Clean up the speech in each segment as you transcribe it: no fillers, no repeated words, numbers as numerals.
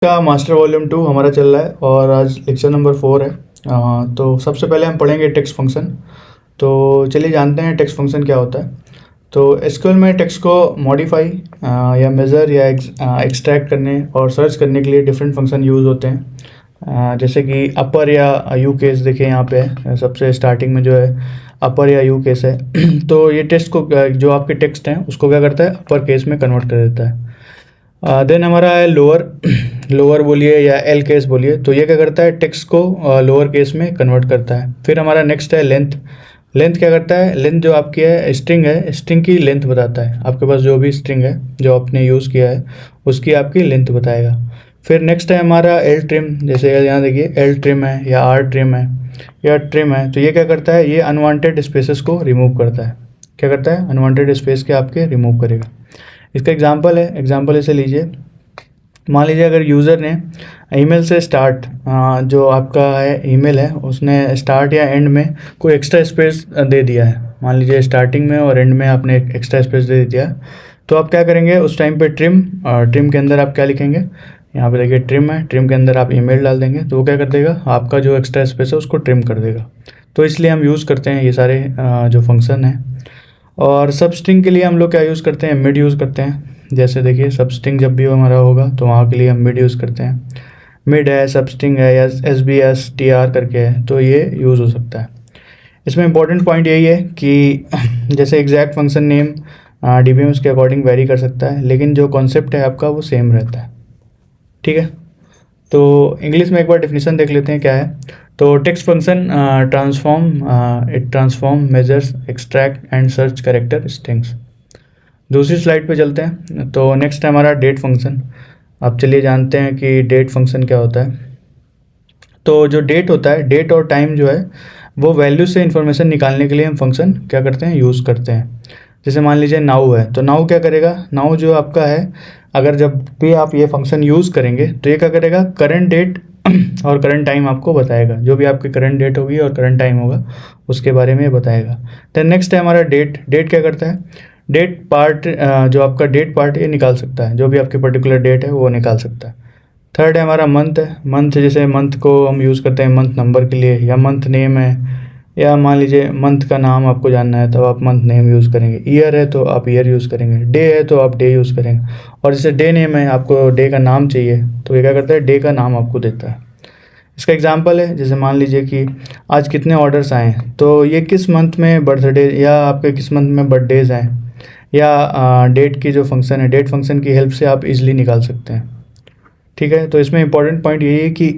का master volume 2 हमारा चल रहा है और आज लेक्चर नंबर 4 है। तो सबसे पहले हम पढ़ेंगे टेक्स्ट फंक्शन। तो चलिए जानते हैं टेक्स्ट फंक्शन क्या होता है। तो एसक्यूएल में टेक्स्ट को मॉडिफाई या मेज़र या एक्सट्रैक्ट करने और सर्च करने के लिए डिफरेंट फंक्शन यूज़ होते हैं। जैसे कि अपर या यू केस देखें यहाँ पे है, सबसे स्टार्टिंग में जो है अपर या यू केस है। तो ये टेक्स्ट को जो आपके टेक्स्ट हैं उसको क्या करता है, अपर केस में कन्वर्ट कर देता है। देन हमारा है लोअर बोलिए या एल केस बोलिए, तो ये क्या करता है, टेक्स्ट को लोअर केस में कन्वर्ट करता है। फिर हमारा नेक्स्ट है लेंथ क्या करता है, लेंथ जो आपकी है स्ट्रिंग की लेंथ बताता है। आपके पास जो भी स्ट्रिंग है जो आपने यूज़ किया है उसकी आपकी लेंथ बताएगा। फिर नेक्स्ट है हमारा एल ट्रिम, जैसे यहाँ देखिए एल ट्रिम है या आर ट्रिम है या ट्रिम है, तो ये क्या करता है, ये अनवांटेड स्पेसेस को रिमूव करता है। क्या करता है, अनवांटेड स्पेस के आपके रिमूव करेगा। इसका एग्जांपल है, एग्जांपल ऐसे लीजिए, मान लीजिए अगर यूज़र ने ईमेल से स्टार्ट जो आपका है ईमेल है उसने स्टार्ट या एंड में कोई एक्स्ट्रा स्पेस दे दिया है। मान लीजिए स्टार्टिंग में और एंड में आपने एक्स्ट्रा स्पेस दे दिया, तो आप क्या करेंगे उस टाइम पे ट्रिम के अंदर आप क्या लिखेंगे, यहाँ पे देखिए ट्रिम है, ट्रिम के अंदर आप ईमेल डाल देंगे तो वो क्या कर देगा, आपका जो एक्स्ट्रा स्पेस है उसको ट्रिम कर देगा। तो इसलिए हम यूज़ करते हैं ये सारे जो फंक्शन हैं। और सब स्ट्रिंग के लिए हम लोग क्या यूज़ करते हैं, मिड यूज़ करते हैं। जैसे देखिए सब स्ट्रिंग जब भी हमारा होगा तो वहाँ के लिए हम मिड यूज़ करते हैं। मिड है, सब स्ट्रिंग है या SBSTR करके है, तो ये यूज़ हो सकता है। इसमें इंपॉर्टेंट पॉइंट यही है कि जैसे एग्जैक्ट फंक्शन नेम DBMS के अकॉर्डिंग वेरी कर सकता है, लेकिन जो कॉन्सेप्ट है आपका वो सेम रहता है। ठीक है, तो इंग्लिश में एक बार डेफिनेशन देख लेते हैं क्या है। तो text function transform measures extract and search character strings. दूसरी स्लाइड पे चलते हैं। तो नेक्स्ट है हमारा डेट फंक्शन। अब चलिए जानते हैं कि डेट फंक्शन क्या होता है। तो जो डेट होता है, डेट और टाइम जो है वो वैल्यू से इन्फॉर्मेशन निकालने के लिए हम फंक्शन क्या करते हैं, यूज़ करते हैं। जैसे मान लीजिए नाउ है, तो नाउ क्या करेगा, नाउ जो आपका है अगर जब भी आप ये फंक्शन यूज़ करेंगे तो ये क्या करेगा, करंट डेट और करंट टाइम आपको बताएगा। जो भी आपकी करंट डेट होगी और करंट टाइम होगा उसके बारे में ये बताएगा। देन नेक्स्ट है हमारा डेट क्या करता है, डेट पार्ट जो आपका डेट पार्ट ये निकाल सकता है, जो भी आपकी पर्टिकुलर डेट है वो निकाल सकता है। थर्ड है हमारा मंथ जैसे मंथ को हम यूज़ करते हैं मंथ नंबर के लिए, या मंथ नेम है, या मान लीजिए मंथ का नाम आपको जानना है तो आप मंथ नेम यूज़ करेंगे। ईयर है तो आप ईयर यूज़ करेंगे। डे है तो आप डे यूज़ करेंगे। और जैसे डे नेम है, आपको डे का नाम चाहिए तो ये क्या करता है, डे का नाम आपको देता है। इसका एग्जांपल है, जैसे मान लीजिए कि आज कितने ऑर्डर्स आए हैं, तो ये किस मंथ में बर्थडे या आपके किस मंथ में बर्थडेज हैं, या डेट की जो फंक्शन है, डेट फंक्शन की हेल्प से आप इजीली निकाल सकते हैं। ठीक है, तो इसमें इंपॉर्टेंट पॉइंट यही है कि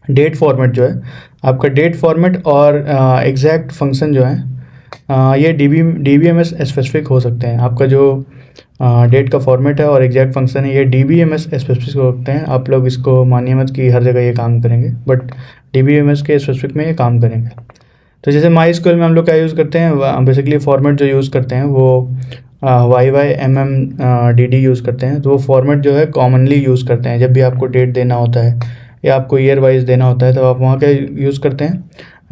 डेट फॉर्मेट जो है आपका, डेट फॉर्मेट और एग्जैक्ट फंक्शन जो है ये DBMS स्पेसिफिक हो सकते हैं। आपका जो डेट का फॉर्मेट है और एग्जैक्ट फंक्शन है ये DBMS स्पेसिफिक हो सकते हैं। आप लोग इसको मानिए मत कि हर जगह ये काम करेंगे, बट DBMS के स्पेसिफिक में ये काम करेंगे। तो जैसे MySQL में हम लोग क्या यूज़ करते हैं, बेसिकली फॉर्मेट जो यूज़ करते हैं वो YYMMDD यूज़ करते हैं। तो वो फॉर्मेट जो है कॉमनली यूज़ करते हैं जब भी आपको डेट देना होता है या आपको ईयर वाइज देना होता है, तो आप वहाँ क्या यूज़ करते हैं,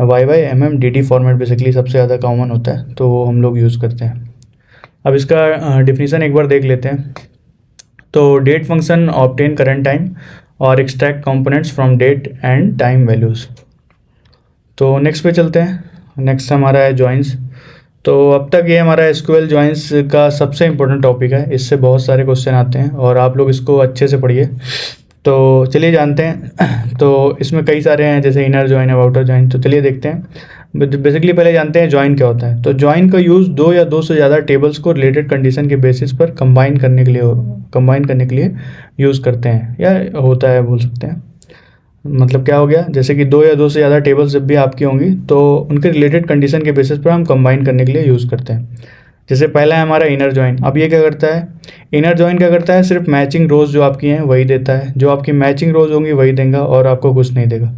YYMMDD फॉर्मेट बेसिकली सबसे ज़्यादा कॉमन होता है, तो वो हम लोग यूज़ करते हैं। अब इसका डिफिनीसन एक बार देख लेते हैं। तो date function obtain current time और extract components from date and time values. तो नेक्स्ट पे चलते हैं। नेक्स्ट हमारा है जॉइंस। तो अब तक ये हमारा SQL जॉइंस का सबसे इम्पोर्टेंट टॉपिक है, इससे बहुत सारे क्वेश्चन आते हैं और आप लोग इसको अच्छे से पढ़िए। तो चलिए जानते हैं। तो इसमें कई सारे हैं, जैसे इनर जॉइन है, आउटर जॉइन। तो चलिए देखते हैं। बेसिकली पहले जानते हैं जॉइन क्या होता है। तो जॉइन का यूज़ दो या दो से ज़्यादा टेबल्स को रिलेटेड कंडीशन के बेसिस पर कंबाइन करने के लिए यूज़ करते हैं, या होता है बोल सकते हैं। मतलब क्या हो गया, जैसे कि दो या दो से ज़्यादा टेबल्स जब भी आपकी होंगी तो उनके रिलेटेड कंडीशन के बेसिस पर हम कंबाइन करने के लिए यूज़ करते हैं। जैसे पहला है हमारा इनर जॉइन। अब ये क्या करता है, इनर जॉइन क्या करता है, सिर्फ मैचिंग रोज़ जो आपकी हैं वही देता है, जो आपकी मैचिंग रोज़ होंगी वही देगा और आपको कुछ नहीं देगा।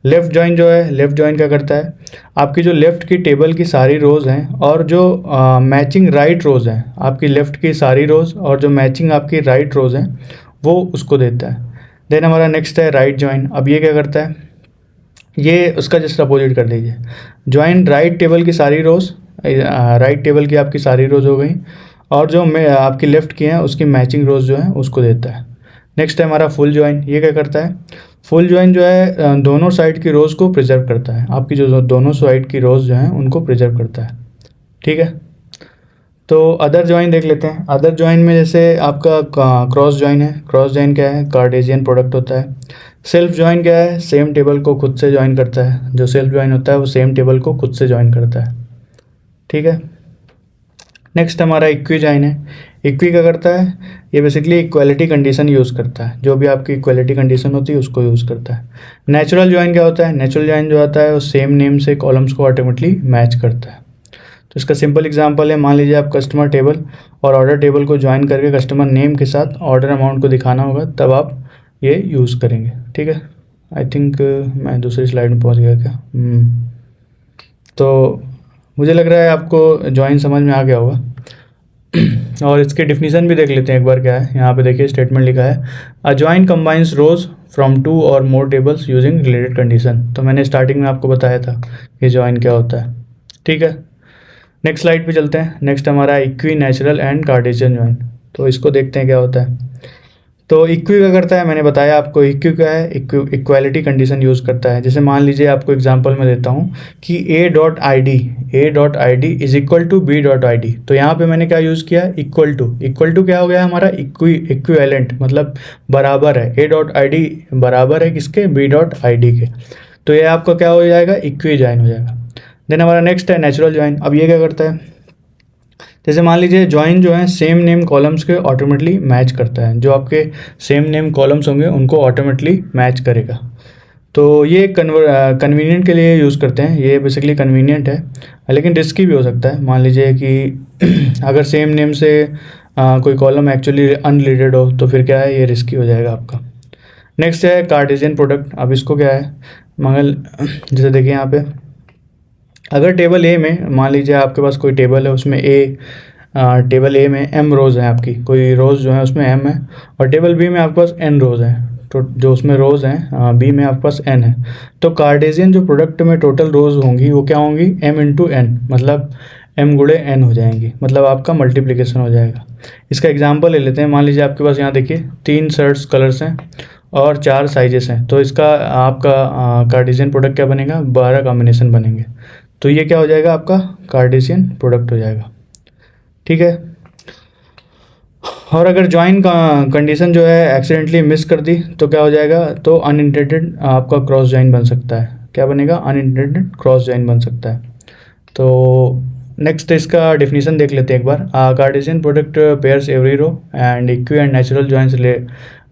लेफ़्ट जॉइन जो है, लेफ़्ट जॉइन क्या करता है, आपकी जो लेफ़्ट की टेबल की सारी रोज़ हैं और जो मैचिंग राइट रोज़ हैं, आपकी लेफ़्ट की सारी रोज़ और जो मैचिंग आपकी राइट रोज़ हैं वो उसको देता है। देन हमारा नेक्स्ट है राइट जॉइन। अब ये क्या करता है, ये उसका जस्ट अपोजिट कर दीजिए। जॉइन राइट टेबल की सारी रोज़, राइट टेबल की आपकी सारी रोज़ हो गई और जो आपकी लेफ़्ट की हैं उसकी मैचिंग रोज़ जो है उसको देता है। नेक्स्ट है हमारा फुल ज्वाइन। ये क्या करता है, फुल ज्वाइन जो है दोनों साइड की रोज़ को प्रिजर्व करता है, आपकी जो दोनों साइड की रोज़ जो हैं उनको प्रिजर्व करता है। ठीक है, तो अदर ज्वाइन देख लेते हैं। अदर ज्वाइन में जैसे आपका क्रॉस ज्वाइन है। क्रॉस ज्वाइन क्या है, कार्टेशियन प्रोडक्ट होता है। सेल्फ ज्वाइन क्या है, सेम टेबल को खुद से ज्वाइन करता है। जो सेल्फ ज्वाइन होता है वो सेम टेबल को खुद से ज्वाइन करता है। ठीक है, नेक्स्ट हमारा इक्वी ज्वाइन है। इक्वी क्या करता है, ये बेसिकली इक्वालिटी कंडीशन यूज़ करता है, जो भी आपकी इक्वालिटी कंडीशन होती है उसको यूज़ करता है। नेचुरल ज्वाइन क्या होता है, नेचुरल ज्वाइन जो आता है वो सेम नेम से कॉलम्स को ऑटोमेटिकली मैच करता है। तो इसका सिंपल एग्जांपल है, मान लीजिए आप कस्टमर टेबल और ऑर्डर टेबल को ज्वाइन करके कस्टमर नेम के साथ ऑर्डर अमाउंट को दिखाना होगा, तब आप ये यूज़ करेंगे। ठीक है, आई थिंक मैं दूसरी स्लाइड में पहुंच गया क्या। तो मुझे लग रहा है आपको ज्वाइन समझ में आ गया होगा। और इसके डिफिनीसन भी देख लेते हैं एक बार, क्या है यहाँ पे देखिए स्टेटमेंट लिखा है, a join combines rows from 2 और more tables using related condition. तो मैंने स्टार्टिंग में आपको बताया था कि ज्वाइन क्या होता है। ठीक है, नेक्स्ट स्लाइड पे चलते हैं। नेक्स्ट हमारा equi, natural and Cartesian join. तो इसको देखते हैं क्या होता है। तो इक्वी क्या करता है, मैंने बताया आपको इक्वी क्या है, इक्वालिटी कंडीशन यूज़ करता है। जैसे मान लीजिए आपको एग्जांपल में देता हूँ कि a.id is equal to b.id। तो यहाँ पे मैंने क्या यूज़ किया, इक्वल टू क्या हो गया हमारा, इक्विवेलेंट, मतलब बराबर है। a.id बराबर है किसके, b.id के। तो ये आपका क्या हो जाएगा, इक्वी ज्वाइन हो जाएगा। देन हमारा नेक्स्ट है नेचुरल ज्वाइन। अब ये क्या करता है, जैसे मान लीजिए ज्वाइन जो है सेम नेम कॉलम्स के ऑटोमेटिकली मैच करता है। जो आपके सेम नेम कॉलम्स होंगे उनको ऑटोमेटिकली मैच करेगा। तो ये कन्वीनियंट के लिए यूज़ करते हैं, ये बेसिकली कन्वीनियंट है, लेकिन रिस्की भी हो सकता है। मान लीजिए कि अगर सेम नेम से कोई कॉलम एक्चुअली अनरिलेटेड हो तो फिर क्या है, ये रिस्की हो जाएगा आपका। नेक्स्ट है कार्टेशियन प्रोडक्ट। अब इसको क्या है, मगर जैसे देखिए यहाँ पे, अगर टेबल ए में मान लीजिए आपके पास कोई टेबल है, उसमें टेबल ए में m रोज़ हैं, आपकी कोई रोज़ जो है उसमें m है, और टेबल बी में आपके पास n रोज़ हैं, तो जो उसमें रोज़ हैं बी में आपके पास n है। तो कार्टेशियन जो प्रोडक्ट में टोटल रोज़ होंगी वो क्या होंगी, m इंटू n, मतलब m गुणे n हो जाएंगी, मतलब आपका मल्टीप्लिकेशन हो जाएगा। इसका एग्जाम्पल ले लेते हैं। मान लीजिए आपके पास यहाँ देखिए 3 शर्ट्स कलर्स हैं और 4 साइजेस हैं, तो इसका आपका कार्टेशियन प्रोडक्ट क्या बनेगा, 12 कॉम्बिनेशन बनेंगे। तो ये क्या हो जाएगा, आपका कार्टेशियन प्रोडक्ट हो जाएगा। ठीक है, और अगर ज्वाइन का कंडीशन जो है एक्सीडेंटली मिस कर दी तो क्या हो जाएगा, तो अनइंटेंडेड आपका क्रॉस ज्वाइन बन सकता है। क्या बनेगा, अनइंटेंडेड क्रॉस ज्वाइन बन सकता है। तो नेक्स्ट इसका डिफिनीशन देख लेते हैं एक बार। Cartesian product pairs every row and equi and natural joins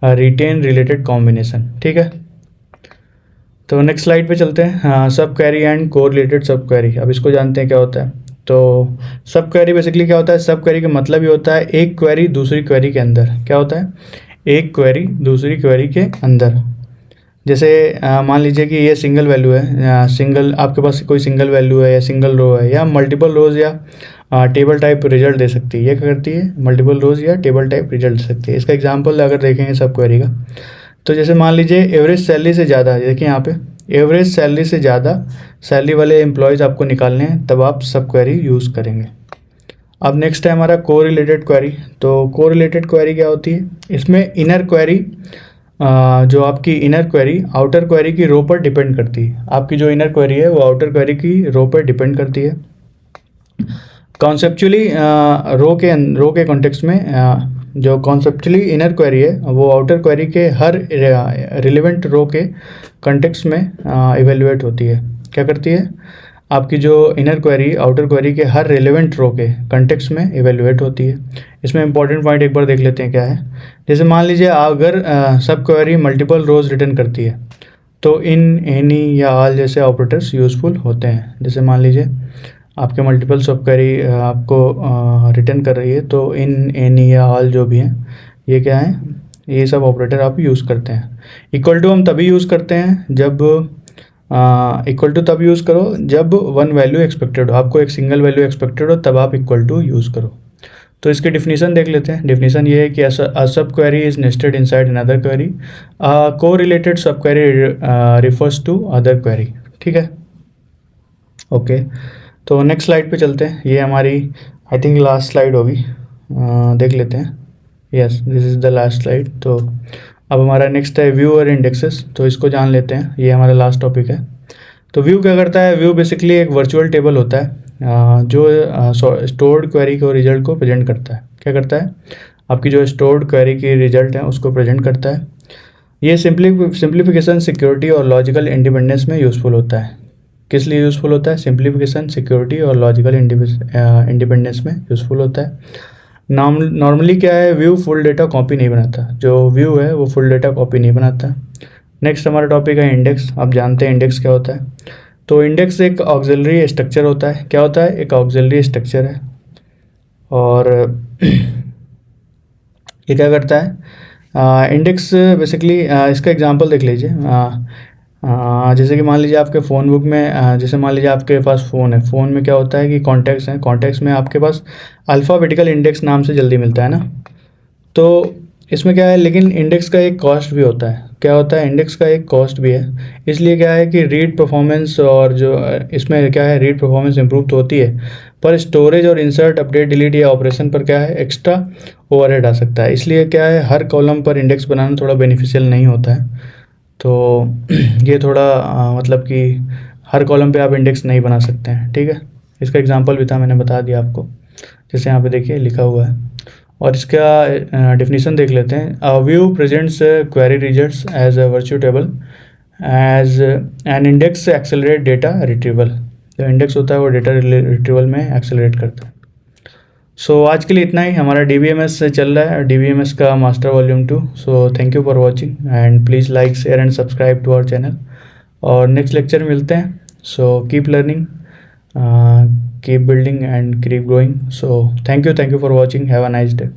retain related combination. ठीक है, तो नेक्स्ट स्लाइड पे चलते हैं। Subquery and correlated subquery. अब इसको जानते हैं क्या होता है। तो सब क्वेरी बेसिकली क्या होता है, सब क्वेरी का मतलब ही होता है एक क्वेरी दूसरी क्वेरी के अंदर। क्या होता है, एक क्वेरी दूसरी क्वेरी के अंदर। जैसे मान लीजिए कि ये सिंगल वैल्यू है, सिंगल आपके पास कोई सिंगल वैल्यू है या सिंगल रो है या मल्टीपल रोज या टेबल टाइप रिजल्ट दे सकती है। ये क्या करती है, मल्टीपल रोज या टेबल टाइप रिजल्ट दे सकती है। इसका एग्जांपल अगर देखेंगे सब क्वेरी का, तो जैसे मान लीजिए एवरेज सैलरी से ज़्यादा, देखिए यहाँ पे एवरेज सैलरी से ज़्यादा सैलरी वाले एम्प्लॉयज़ आपको निकालने हैं, तब आप सब क्वेरी यूज़ करेंगे। अब नेक्स्ट है हमारा कोरिलेटेड क्वेरी। तो कोरिलेटेड क्वेरी क्या होती है, इसमें इनर क्वेरी जो आपकी इनर क्वेरी आउटर क्वेरी की रो पर डिपेंड करती है। आपकी जो इनर क्वेरी है वो आउटर क्वेरी की रो पर डिपेंड करती है। कॉन्सेप्चुअली रो के कॉन्टेक्स्ट में जो कॉन्सेप्चुअली इनर क्वेरी है वो आउटर क्वेरी के हर रिलेवेंट रो के कंटेक्स्ट में इवेल्युएट होती है। क्या करती है, आपकी जो इनर क्वेरी आउटर क्वेरी के हर रिलेवेंट रो के कंटेक्स्ट में इवेल्युएट होती है। इसमें इंपॉर्टेंट पॉइंट एक बार देख लेते हैं क्या है। जैसे मान लीजिए अगर सब क्वेरी मल्टीपल रोज रिटर्न करती है तो इन, एनी या ऑल जैसे ऑपरेटर्स यूज़फुल होते हैं। जैसे मान लीजिए आपके मल्टीपल सब क्वेरी आपको रिटर्न कर रही है, तो इन, एनी या ऑल जो भी हैं ये क्या है, ये सब ऑपरेटर आप यूज़ करते हैं। इक्वल टू हम तभी यूज़ करते हैं जब इक्वल टू तब यूज़ करो जब वन वैल्यू एक्सपेक्टेड हो, आपको एक सिंगल वैल्यू एक्सपेक्टेड हो तब आप इक्वल टू यूज़ करो। तो इसके डिफिनीशन देख लेते हैं। डिफिनीशन ये है कि a sub query is nested inside another query. Correlated sub query refers to other query. ठीक है, ओके। तो नेक्स्ट स्लाइड पे चलते हैं। ये हमारी आई थिंक लास्ट स्लाइड होगी, देख लेते हैं। Yes, this is the last slide. तो अब हमारा नेक्स्ट है व्यू और इंडेक्सेस, तो इसको जान लेते हैं, ये हमारा लास्ट टॉपिक है। तो व्यू क्या करता है? व्यू बेसिकली एक वर्चुअल टेबल होता है जो स्टोर्ड क्वेरी को रिजल्ट को प्रेजेंट करता है। क्या करता है? आपकी जो स्टोर्ड क्वेरी की रिजल्ट है उसको प्रेजेंट करता है। ये सिंप्लीफिकेशन, सिक्योरिटी और लॉजिकल इंडिपेंडेंस में यूज़फुल होता है। किस लिए यूज़फुल होता है? सिंप्लीफिकेशन, सिक्योरिटी और लॉजिकल इंडिपेंडेंस में यूज़फुल होता है। नॉर्मली क्या है, व्यू फुल डेटा कॉपी नहीं बनाता। जो व्यू है वो फुल डेटा कॉपी नहीं बनाता। नेक्स्ट हमारा टॉपिक है इंडेक्स। आप जानते हैं इंडेक्स क्या होता है। तो इंडेक्स एक ऑक्सिलरी स्ट्रक्चर होता है। क्या होता है? एक ऑक्सिलरी स्ट्रक्चर है। और ये क्या करता है? इंडेक्स बेसिकली इसका एग्जांपल देख लीजिए। जैसे कि मान लीजिए आपके फ़ोन बुक में जैसे मान लीजिए आपके पास फ़ोन है। फ़ोन में क्या होता है कि कॉन्टैक्ट्स हैं। कॉन्टैक्ट्स में आपके पास अल्फ़ाबेटिकल इंडेक्स नाम से जल्दी मिलता है ना। तो इसमें क्या है, लेकिन इंडेक्स का एक कॉस्ट भी होता है। क्या होता है? इंडेक्स का एक कॉस्ट भी है। इसलिए क्या है कि रीड परफॉर्मेंस और जो इसमें क्या है, रीड परफॉर्मेंस इंप्रूव तो होती है, पर स्टोरेज और इंसर्ट, अपडेट, डिलीट या ऑपरेशन पर क्या है, एक्स्ट्रा ओवरहेड आ सकता है। इसलिए क्या है, हर कॉलम पर इंडेक्स बनाना थोड़ा बेनिफिशियल नहीं होता है। तो ये थोड़ा मतलब कि हर कॉलम पे आप इंडेक्स नहीं बना सकते हैं। ठीक है, इसका एग्जांपल भी था, मैंने बता दिया आपको। जैसे यहाँ पे देखिए लिखा हुआ है। और इसका डेफिनेशन देख लेते हैं। A view presents query results as a virtual table as an index accelerate data retrieval. जो इंडेक्स होता है वो डेटा रिट्रीवल में एक्सेलरेट करता है। सो आज के लिए इतना ही। हमारा DBMS से चल रहा है, DBMS का master volume 2। So thank you for watching and please like, share and subscribe to our channel. और नेक्स्ट लेक्चर में मिलते हैं। So keep learning, keep building and keep growing. So thank you for watching. Have a nice day.